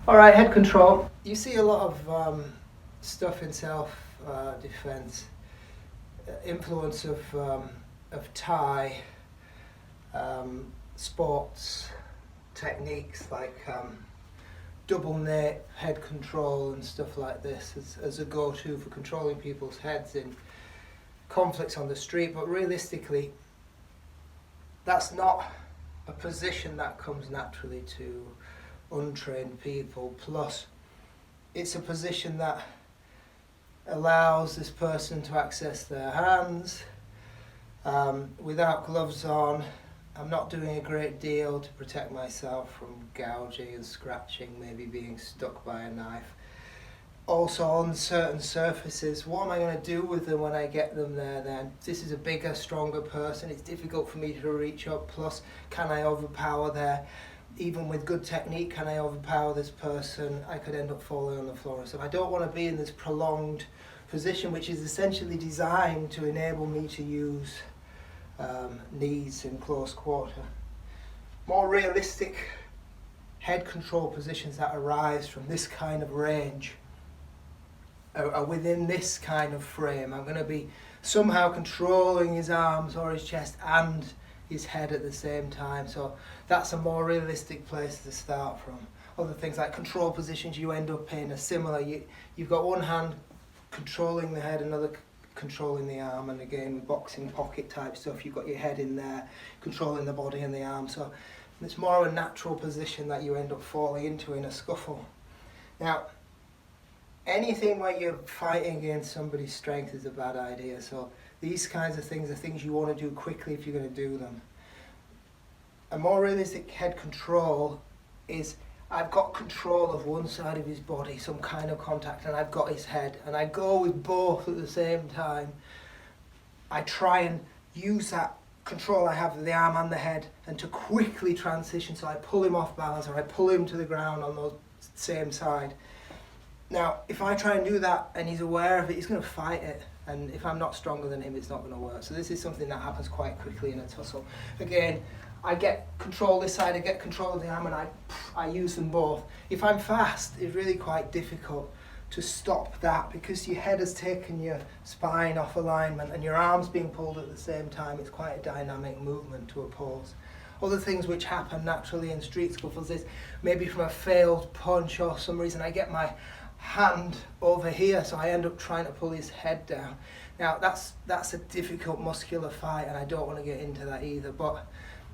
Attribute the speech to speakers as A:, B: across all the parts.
A: Alright, head control. You see a lot of stuff in self-defense. Influence of Thai sports techniques like double-nape head control and stuff like this as a go-to for controlling people's heads in conflicts on the street. But realistically, that's not a position that comes naturally to untrained people. Plus, it's a position that allows this person to access their hands without gloves on. I'm not doing a great deal to protect myself from gouging and scratching, maybe being stuck by a knife. Also, on certain surfaces, what am I going to do with them when I get them there then? This is a bigger, stronger person. It's difficult for me to reach up. Plus, can I overpower their, even with good technique, can I overpower this person? I could end up falling on the floor. So I don't want to be in this prolonged position, which is essentially designed to enable me to use knees in close quarter. More realistic head control positions that arise from this kind of range are within this kind of frame. I'm going to be somehow controlling his arms or his chest and his head at the same time. So that's a more realistic place to start from. Other things like control positions, you end up in a similar, you've got one hand controlling the head, another controlling the arm, and again with boxing pocket type stuff, you've got your head in there controlling the body and the arm. So it's more of a natural position that you end up falling into in a scuffle. Now, anything where you're fighting against somebody's strength is a bad idea. So these kinds of things are things you want to do quickly if you're going to do them. A more realistic head control is I've got control of one side of his body, some kind of contact, and I've got his head, and I go with both at the same time. I try and use that control I have of the arm and the head and to quickly transition, so I pull him off balance or I pull him to the ground on the same side. Now, if I try and do that and he's aware of it, he's going to fight it. And if I'm not stronger than him, it's not going to work. So this is something that happens quite quickly in a tussle. Again, I get control this side, I get control of the arm, and I use them both. If I'm fast, it's really quite difficult to stop that because your head has taken your spine off alignment and your arm's being pulled at the same time. It's quite a dynamic movement to oppose. Other things which happen naturally in street scuffles is maybe from a failed punch or some reason I get my hand over here, so I end up trying to pull his head down. Now that's a difficult muscular fight, and I don't want to get into that either. But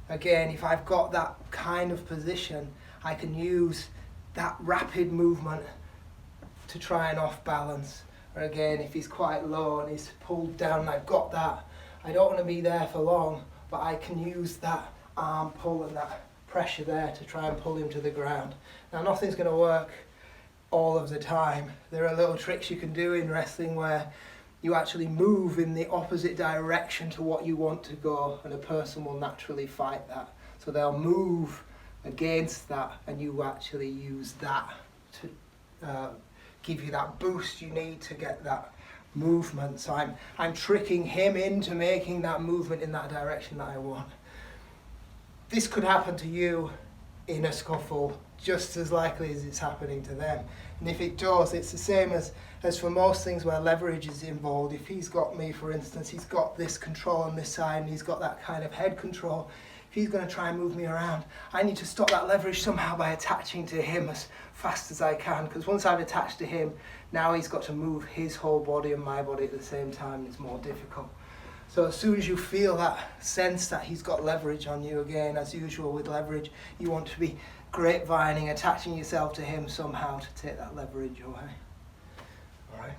A: again, if I've got that kind of position, I can use that rapid movement to try and off balance. Or again, if he's quite low and he's pulled down and I've got that, I don't want to be there for long, but I can use that arm pull and that pressure there to try and pull him to the ground. Now, nothing's going to work all of the time. There are little tricks you can do in wrestling where you actually move in the opposite direction to what you want to go, and a person will naturally fight that. So they'll move against that, and you actually use that to give you that boost you need to get that movement. So I'm tricking him into making that movement in that direction that I want. This could happen to you in a scuffle just as likely as it's happening to them. And if it does, it's the same as for most things where leverage is involved. If he's got me, for instance, he's got this control on this side and he's got that kind of head control. If he's going to try and move me around, I need to stop that leverage somehow by attaching to him as fast as I can, because once I've attached to him, now he's got to move his whole body and my body at the same time. It's more difficult. So as soon as you feel that sense that he's got leverage on you, again, as usual with leverage, you want to be grapevining, attaching yourself to him somehow to take that leverage away. All right.